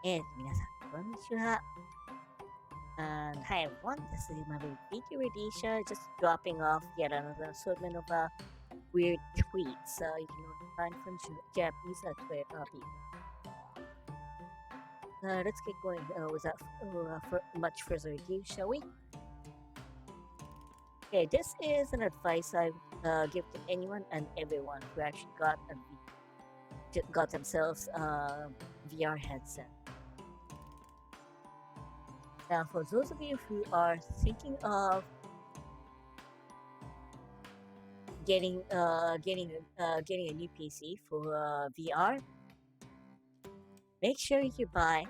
皆さん、こんにちは。And hi everyone, this is my video Radisha, just dropping off yet another assortment of weird tweets you can find from Japanese people. Let's get going without much further ado, shall we? Okay, this is an advice I give to anyone and everyone who actually got themselves a VR headset. Now, for those of you who are thinking of getting a new PC for VR, make sure you buy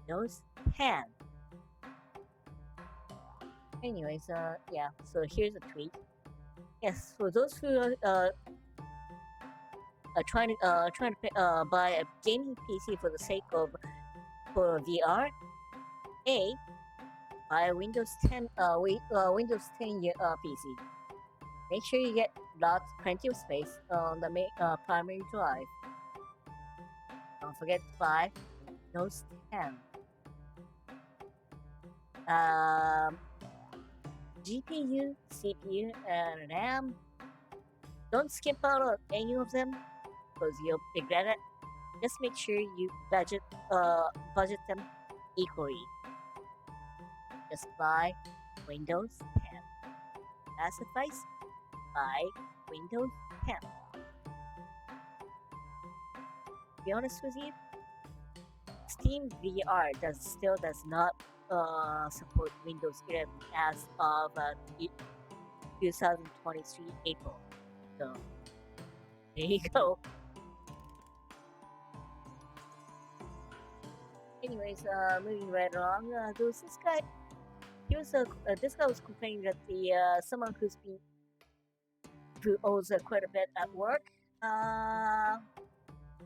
Windows 10. Anyways, yeah. So here's a tweet. Yes, for those who are trying to buy a gaming PC for the sake of for VR, A, buy a Windows 10 PC. Make sure you get plenty of space on the primary drive. Don't forget to buy Windows 10. GPU, CPU, and RAM. Don't skip out on any of them because you'll regret it. Just make sure you budget them equally. Just buy Windows 10. That's advice. Buy Windows 10. To be honest with you, Steam VR still does not support Windows 11 as of 2023 April. So there you go. Anyways, moving right along, there was this guy. This guy was complaining that someone who owes quite a bit at work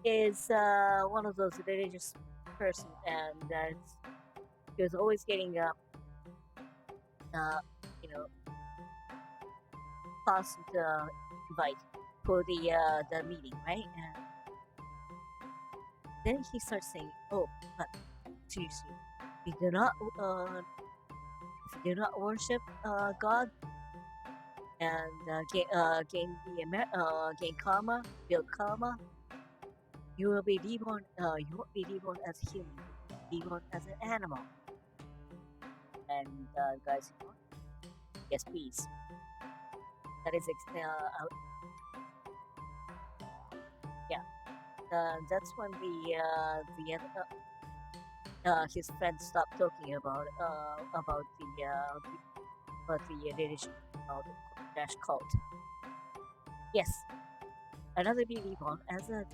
is one of those religious person, and he was always getting constant invite for the meeting, right? And then he starts saying, "Oh, but seriously, if you do not worship God and gain karma, build karma, you will be reborn. You won't be reborn as a human. You'll be reborn as an animal." And guys, yes, please. That is yeah. That's when his friends stopped talking about the religion, about the Dash cult. Yes, another be reborn as an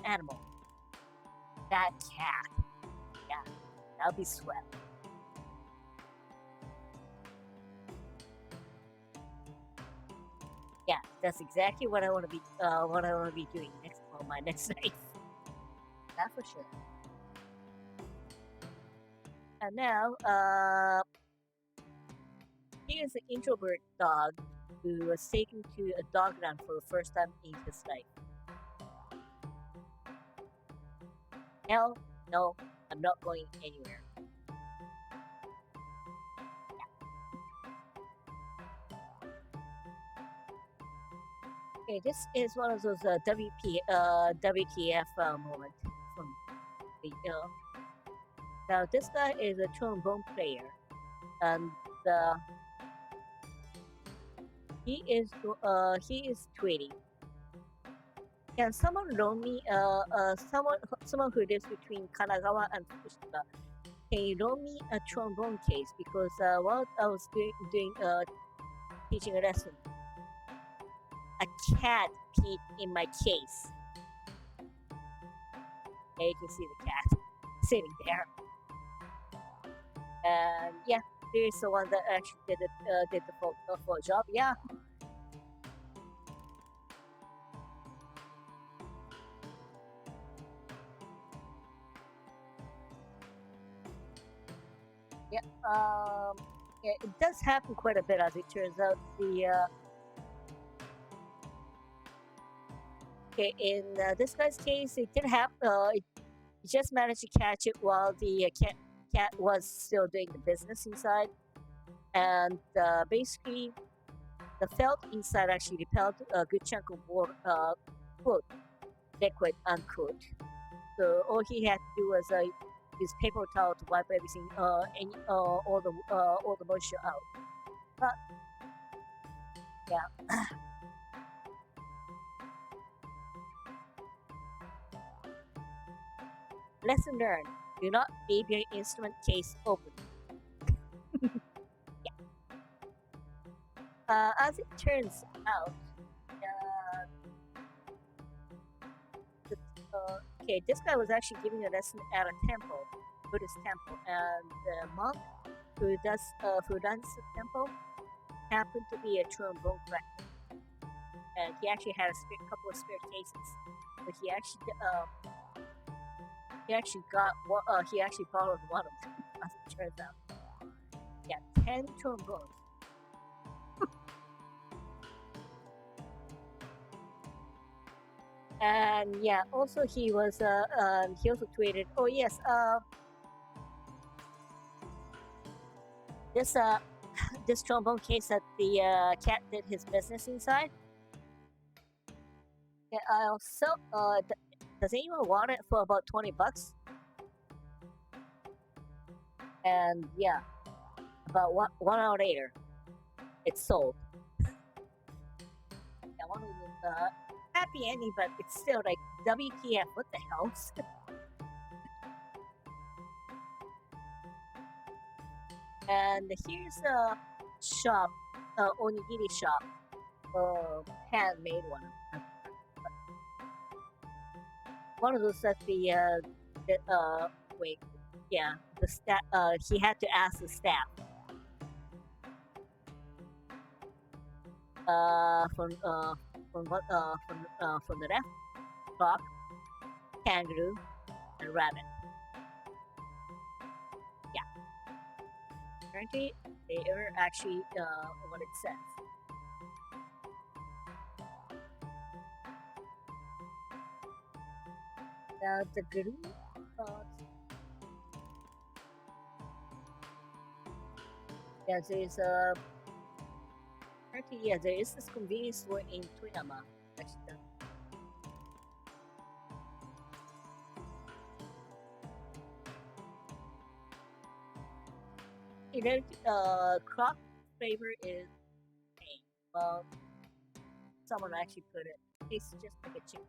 animal. That cat. Yeah, that'll be swept. Yeah, that's exactly what I want to be doing on my next life. That's for sure. And now, here's an introvert dog who was taken to a dog run for the first time in his life. Hell, no, I'm not going anywhere. Okay, this is one of those WTF moments from the. Now, this guy is a trombone player, and he is tweeting. Can someone loan me someone who lives between Kanagawa and Fukushima? Can you loan me a trombone case? Because while I was doing teaching a lesson, a cat peed in my case. And you can see the cat sitting there. And yeah, there's the one that actually did the full job. Yeah. Yeah. Yeah, it does happen quite a bit, as it turns out. Okay, in this guy's case, it did happen. He just managed to catch it while the cat was still doing the business inside, and basically the felt inside actually repelled a good chunk of water, quote, liquid, unquote. So all he had to do was use paper towel to wipe everything, all the moisture out. But yeah, lesson learned: do not leave your instrument case open. As it turns out, uh, okay, this guy was actually giving a lesson at a temple, Buddhist temple, and the monk who runs the temple happened to be a trombone collector, and he actually had a couple of spare cases. But he actually borrowed one of them, as it turns out. Yeah, 10 trombones. And yeah, also he also tweeted, "Oh yes, this this trombone case that the cat did his business inside. Yeah, I'll sell. Does anyone want it for about $20?" And yeah, about 1 hour later, it's sold. Yeah, one was happy ending, but it's still like WTF? What the hell? And here's a shop, onigiri shop, handmade one. One of those that wait, yeah, the staff. He had to ask the staff. From the left, clock, kangaroo, and rabbit. Yeah, apparently they are actually what it says. The guru, yeah, there's apparently there is this convenience store in Toyama. Actually, crop flavor is pain. Well, someone actually put it. Tastes just like a chicken.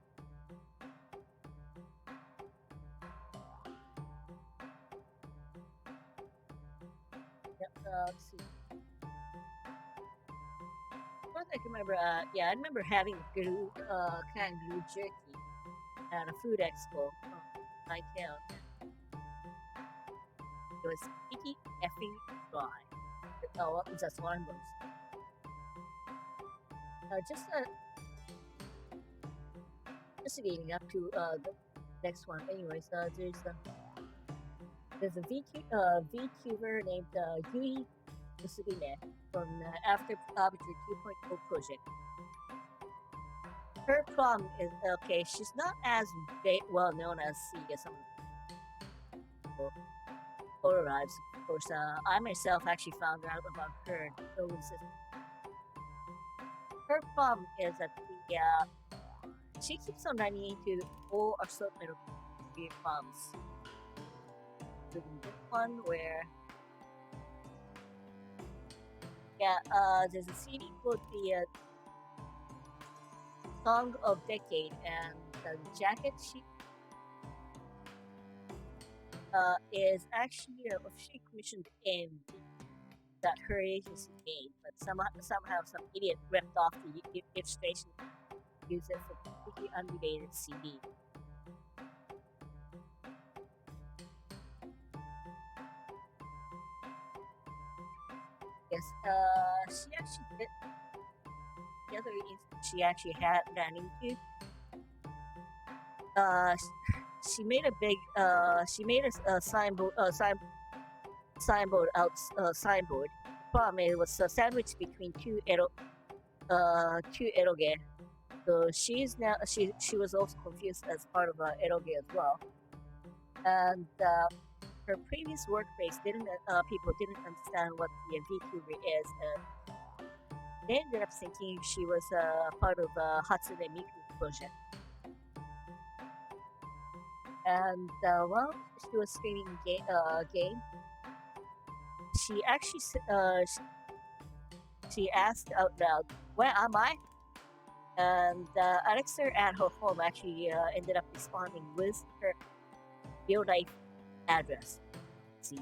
Yep, let's see. What I can remember, yeah, I remember having kangaroo jerky at a food expo in my town. It was sticky effing dry. Oh, just one of those. Just leading up to the next one. Anyways, there's a VTuber named Yui Musubine from After Aperture 2.0 project. Her problem is okay. She's not as well known as some people polarize. Of course, I myself actually found out about her. Her problem is that she keeps on running into all assortment of weird problems. Including this one where there's a CD called the Song of Decade, and the jacket she is actually officially commissioned in that her agency made, but somehow some idiot ripped off the illustration and used it for completely unrelated CD. Yes, she actually did. The other instance she actually had ran into. She made a big. She made a signboard. Signboard out. Signboard. The problem is it was sandwiched between two eroge. So she was also confused as part of eroge as well. and her previous workplace didn't people didn't understand what the VTuber is. They ended up thinking she was part of Hatsune Miku project. And while she was streaming game, she actually she asked out loud, "Where am I?" And Alexa at her home actually ended up responding with her real life address. See,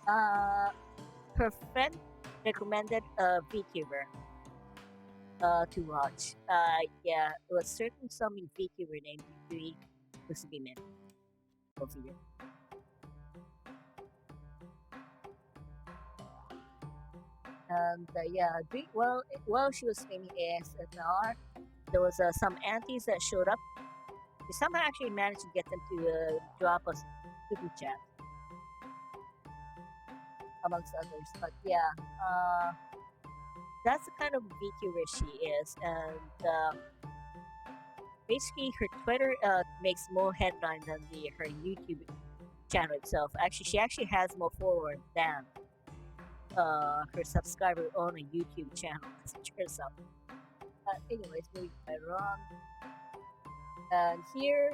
her friend recommended a VTuber to watch. Yeah, it was certain some VTuber named Yuri Musubimen over here. And yeah, while she was streaming ASMR, there was some aunties that showed up. We somehow actually managed to get them to drop us super chat, amongst others. But yeah, that's the kind of VTuber she is, and basically her Twitter makes more headline than her YouTube channel itself. Actually, she actually has more followers than her subscriber on a YouTube channel, as it turns out. Anyways, moving right along. And here,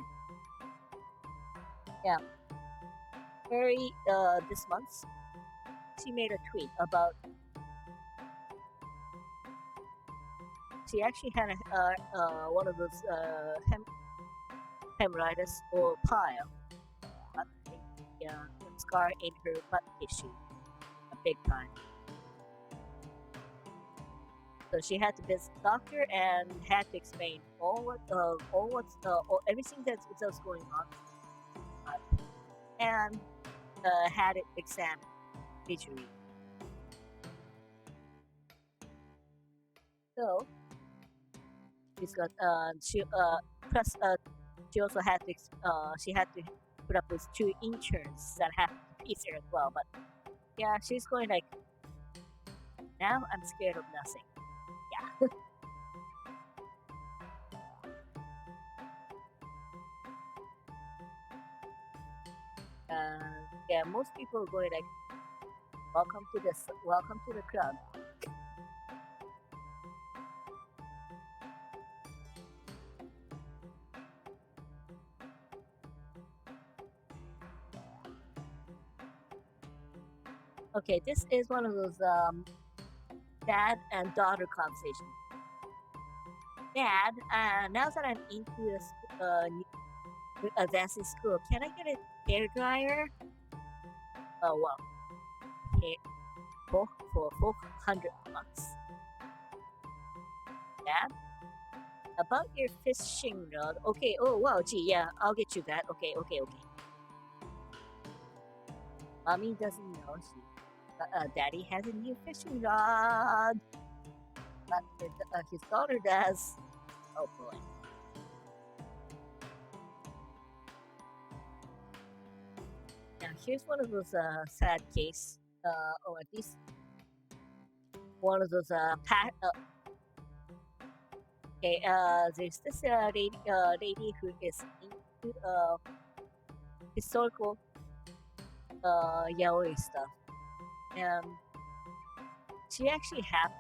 yeah, very this month, she made a tweet about. She actually had one of those hemorrhoids or pile, yeah, scar in her butt tissue, a big time. So she had to visit the doctor and had to explain everything that's going on, and had it examined visually. So she's got plus she also had to she had to put up with two interns that have to piece her as well. But yeah, she's going like, now I'm scared of nothing. Yeah. Yeah, most people are going like, welcome to the club. Okay, this is one of those dad and daughter conversations. Dad, now that I'm into advancing school, can I get a hair dryer? Oh well, for $400. Dad, about your fishing rod. Okay. Oh wow. Gee, yeah, I'll get you that. Okay. Mommy doesn't know Daddy has a new fishing rod, but his daughter does. Oh boy. Now here's one of those sad case, or at least one of those okay, there's this lady who is into historical yaoi stuff, and she actually heard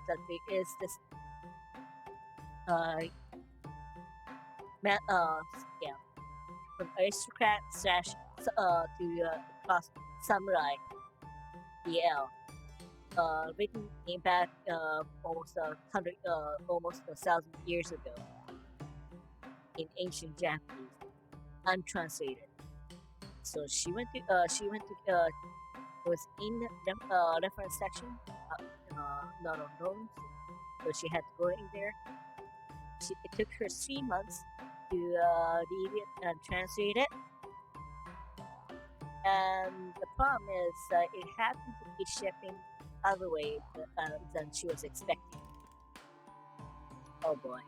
that there is this yeah, from aristocrat slash to class samurai BL, written in back almost almost 1,000 years ago in ancient Japanese, untranslated. So she went to it was in the reference section, not on loans, so she had to go in there. It took her 3 months to read it and translate it. And the problem is it happened to be shipping other way than she was expecting. Oh boy.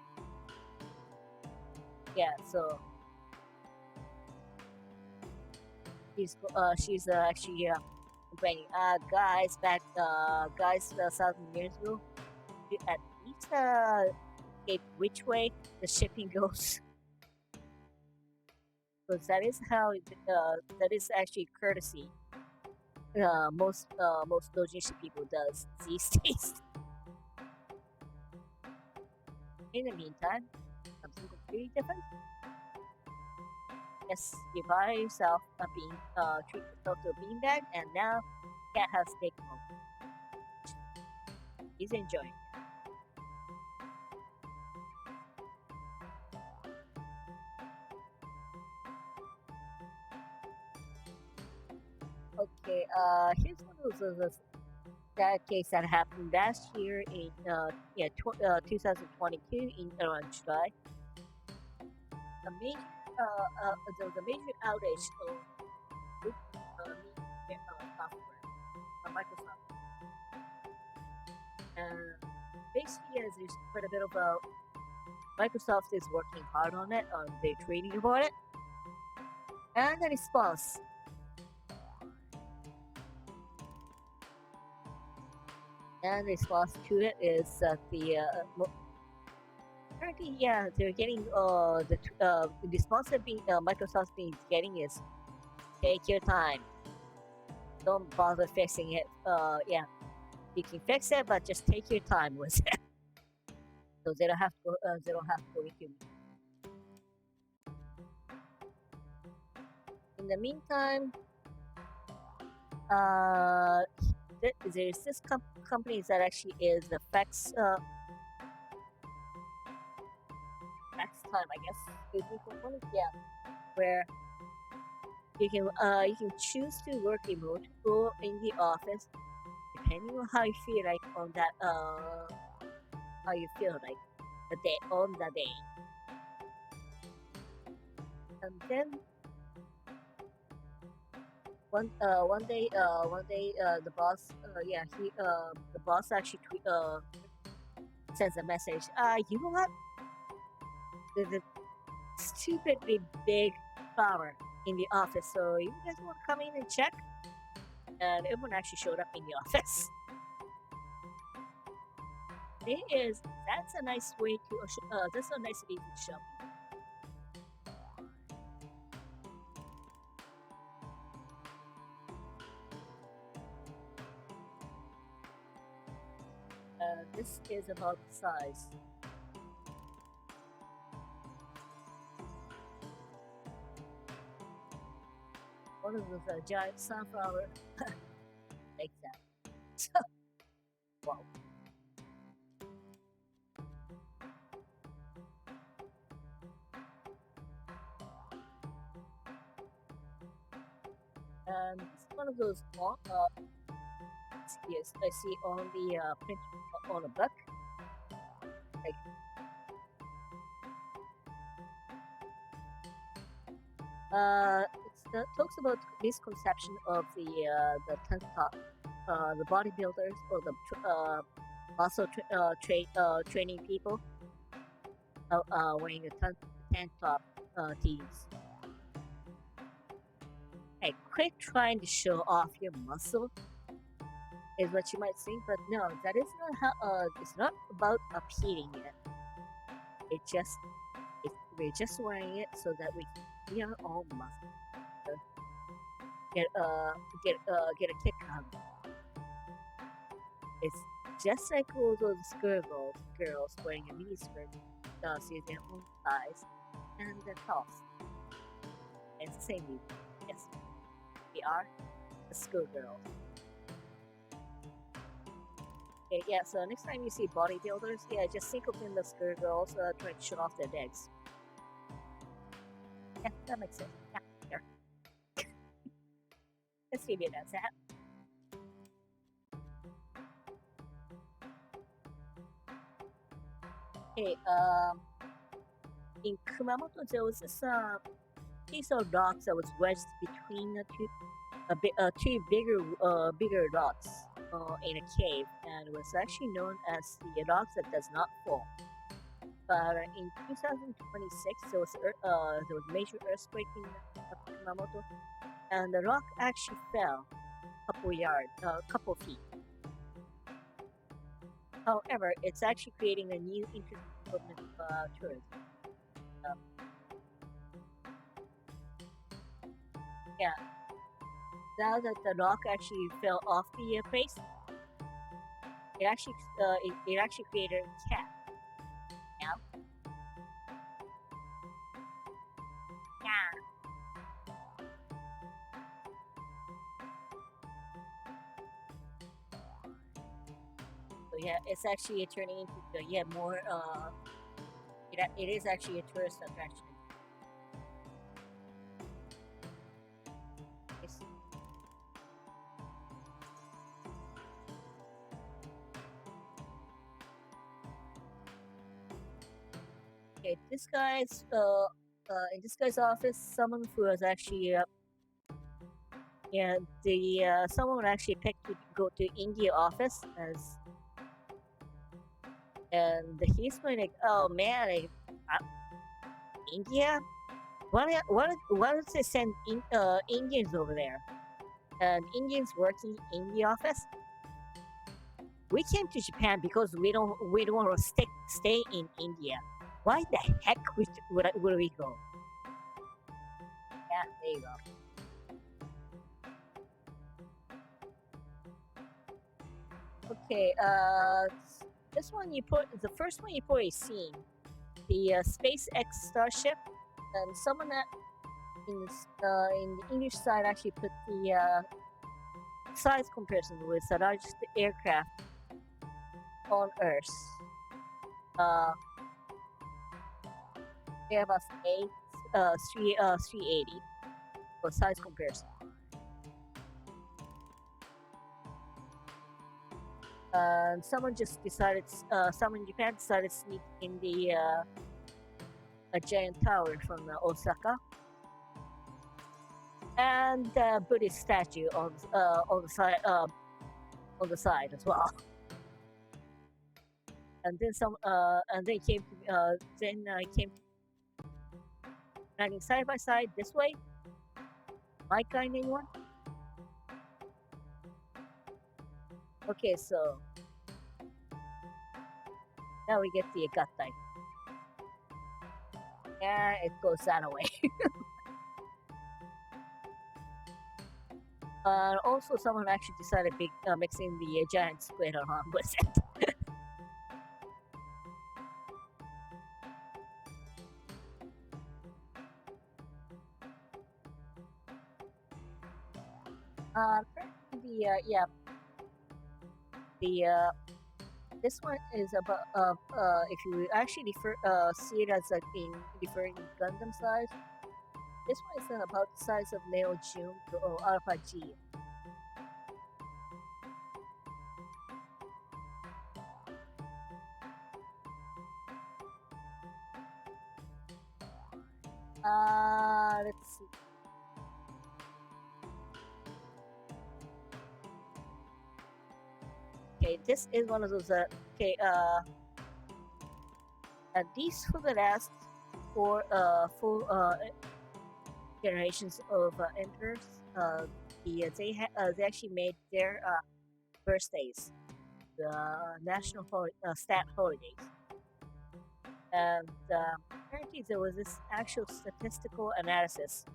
Yeah, so she's actually complaining. Guys, 1,000 years ago, at least indicate which way the shipping goes. Because that is how that is actually courtesy. Most doujinshi people does these days. In the meantime, something completely different. Yes, you buy yourself a treat yourself to a beanbag, and now cat has taken over. He's enjoying. Okay, here's one of those that case that happened last year in 2022 in around July. A major there was a major outage of software on Microsoft, and basically, as there's quite a bit of Microsoft is working hard on it, they're training about it, and the response. And the response to it is that currently, yeah, they're getting the response that Microsoft's been getting is take your time. Don't bother fixing it. Yeah, you can fix it, but just take your time with it. So they don't have to. They don't have to go into. In the meantime, there's this company that actually is the fax time, I guess. Yeah, where you can choose to work remote or in the office, depending on how you feel like on that how you feel like the day on the day. And then one day the boss the boss actually sends a message. You know what? There's a stupidly big flower in the office, so you guys want to come in and check? And everyone actually showed up in the office. That's a nice way to that's a nice way to show. This is about the size. One of those giant sunflower like that. Wow. It's one of those yes, I see on the print on a book. Like, it talks about misconception of the tank top, the bodybuilders or the muscle training people wearing a tank top tees. Hey, quit trying to show off your muscle, is what you might think, but no, that is not how. It's not about appealing it. We're just wearing it so that we can see our own muscle. Get get a kick out. It's just like all those girls wearing a mini skirt, see their own thighs and their tops. It's the same reason. Yes, we are the schoolgirls. Okay, yeah, so next time you see bodybuilders, yeah, just think of them as schoolgirls trying to show off their legs. Yeah, that makes sense. Yeah, sure. Let's leave it as that. Okay, in Kumamoto, there was this piece of rock that was wedged between two bigger rocks in a cave, and was actually known as the rocks that does not fall. But in 2026, there was a major earthquake in Kumamoto, and the rock actually fell a couple feet. However, it's actually creating a new interesting development of tourism. Um, yeah, now that the rock actually fell off the place, it actually created a cat. Yeah, yeah. So yeah, it's actually turning into yeah more. It is actually a tourist attraction. It's, okay, this guy's in this guy's office, someone who was actually yeah, the someone actually picked to go to India office as, and he's like, oh man, India. Why don't they send Indians over there? And Indians working in the office. We came to Japan because we don't want to stay in India. Why the heck would we go? Yeah, there you go. Okay, this one you put the first one you put a scene, the SpaceX Starship, and someone that in the English side actually put the size comparison with the largest aircraft on Earth. Uh, Airbus A380 for size comparison. Someone in Japan decided to sneak in a giant tower from Osaka and Buddhist statue on the side as well. And then came running side by side this way. My kind anyone? Okay, so now we get the Gattai. Yeah, it goes that way. Also, someone actually decided mixing the giant squid on with it. Apparently, the this one is about if you actually see it as like in referring Gundam size. This one is about the size of Neo June or Alpha G. Let's see. Okay, this is one of those. Okay, at least for the last four generations of emperors, they actually made their birthdays the national stat holidays, and apparently there was this actual statistical analysis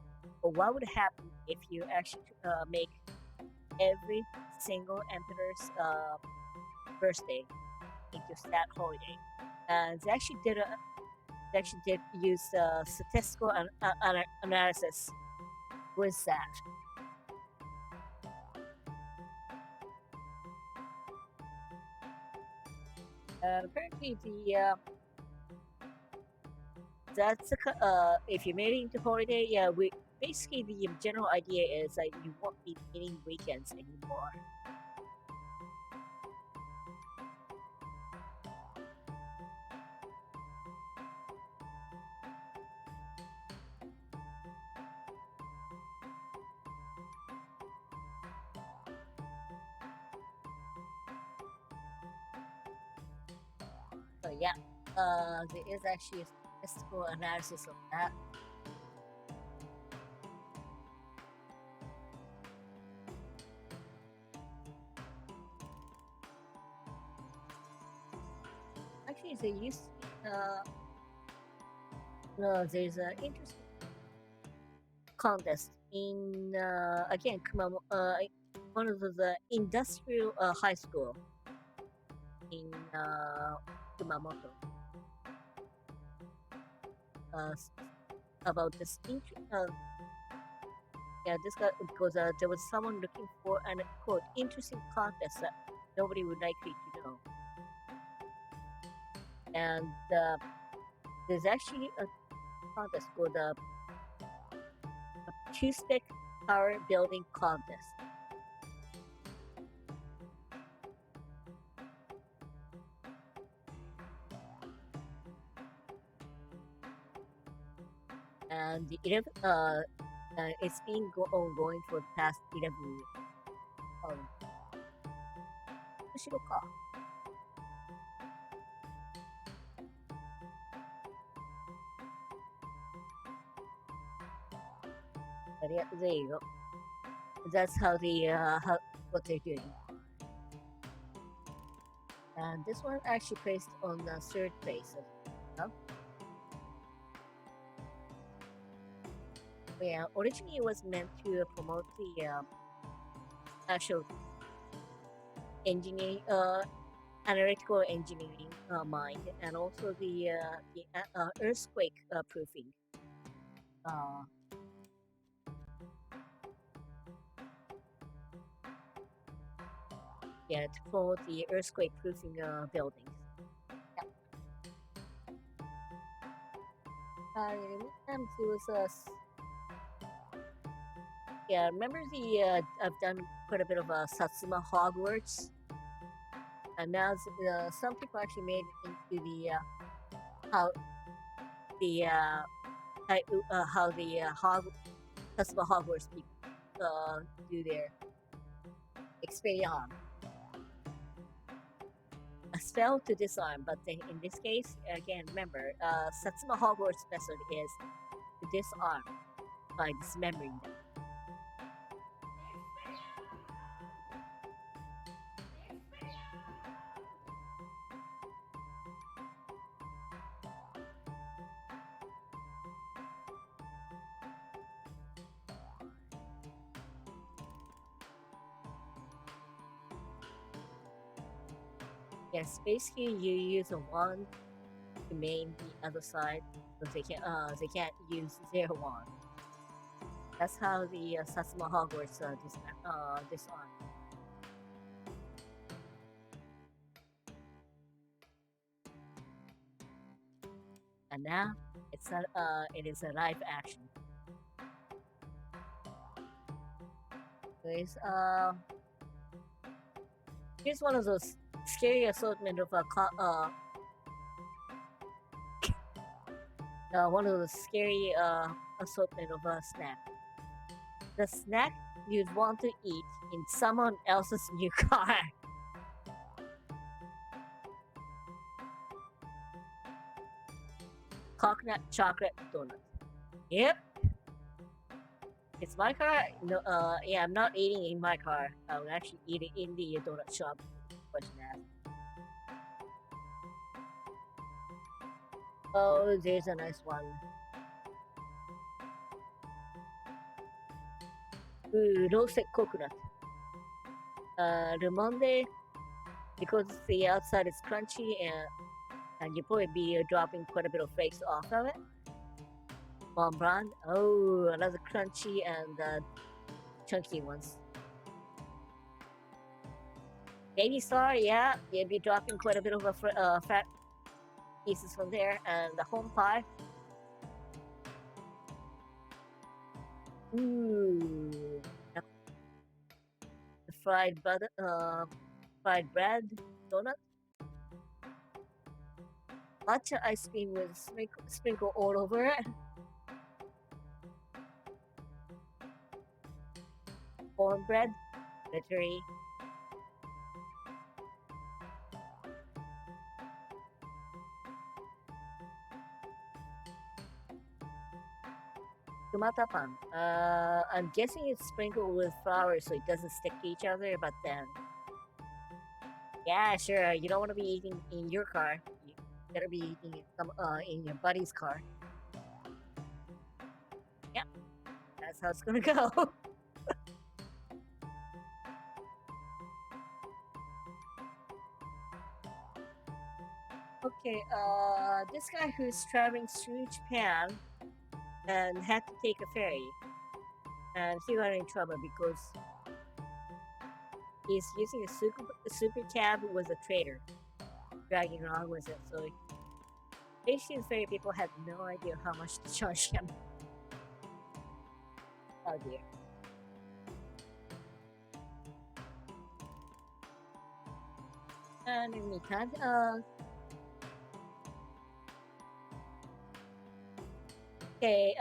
of what would happen if you actually make every single emperor's birthday into stat holiday, and they actually did use statistical analysis with that. And apparently, if you made it into holiday, yeah, we basically the general idea is that you won't be meeting weekends anymore. So yeah, there is actually a statistical analysis of that. Actually, there used to be there's an interesting contest in again one of the industrial high school in Kumamoto about this yeah, this guy because there was someone looking for an quote interesting contest that nobody would likely to know, and there's actually a contest called the acoustic power building contest. And the 11 it's been ongoing for the past 11 years. 後ろか。There you go. That's how what they're doing. And this one actually placed on the third place. Yeah, originally it was meant to promote the actual engineering, analytical engineering mind, and also the earthquake proofing. Yeah, to promote the earthquake proofing buildings. Yeah. And it was yeah, remember I've done quite a bit of Satsuma Hogwarts, and now some people actually made it into the how the Satsuma Hogwarts people do their experience. A spell to disarm, but in this case, again, remember, Satsuma Hogwarts method is to disarm by dismembering them. Yes, basically you use a wand to main the other side, because they can't use their wand. That's how the Satsuma Hogwarts disarm. And now it is a live action. Anyways, here's one of those scary assortment of one of those scary assortment of a snack. The snack you'd want to eat in someone else's new car. Coconut chocolate donut. Yep. It's my car. No, yeah, I'm not eating in my car. I'm actually eating in the donut shop. Question asked. Oh, there's a nice one. Ooh, roasted coconut. Le Monde, because the outside is crunchy and you probably be dropping quite a bit of flakes off of it. Mont Blanc, oh, another crunchy and chunky ones. Baby Star, yeah, you'll be dropping quite a bit of fat pieces from there, and the home pie. Ooh, the fried bread donut. Matcha ice cream with sprinkle all over it. Cornbread, glittery. Kumata pan. I'm guessing it's sprinkled with flour so it doesn't stick to each other, but then. Yeah, sure, you don't want to be eating in your car. Gotta be in your buddy's car. Yeah, that's how it's gonna go. Okay, this guy who's traveling through Japan and had to take a ferry, and he got in trouble because he's using a super cab with a traitor dragging around with it. So basically, ferry people had no idea how much to charge him. Oh dear. And in the meantime, okay,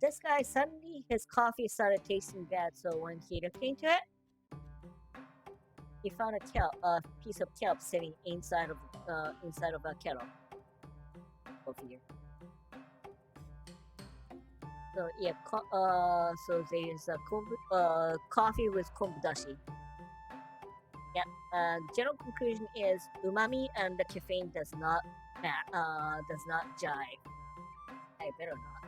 this guy suddenly his coffee started tasting bad. So when he looked into it, he found a piece of kelp sitting inside of a kettle of here. So yeah, so there's a coffee with kombu dashi. Yeah. General conclusion is umami and the caffeine does not jive. I better not.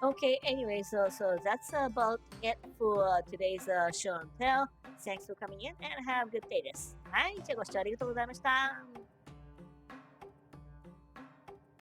Okay. Anyway, so that's about it for today's show and tell. Thanks for coming in and have a good day です。はい、じゃあご視聴ありがとうございました。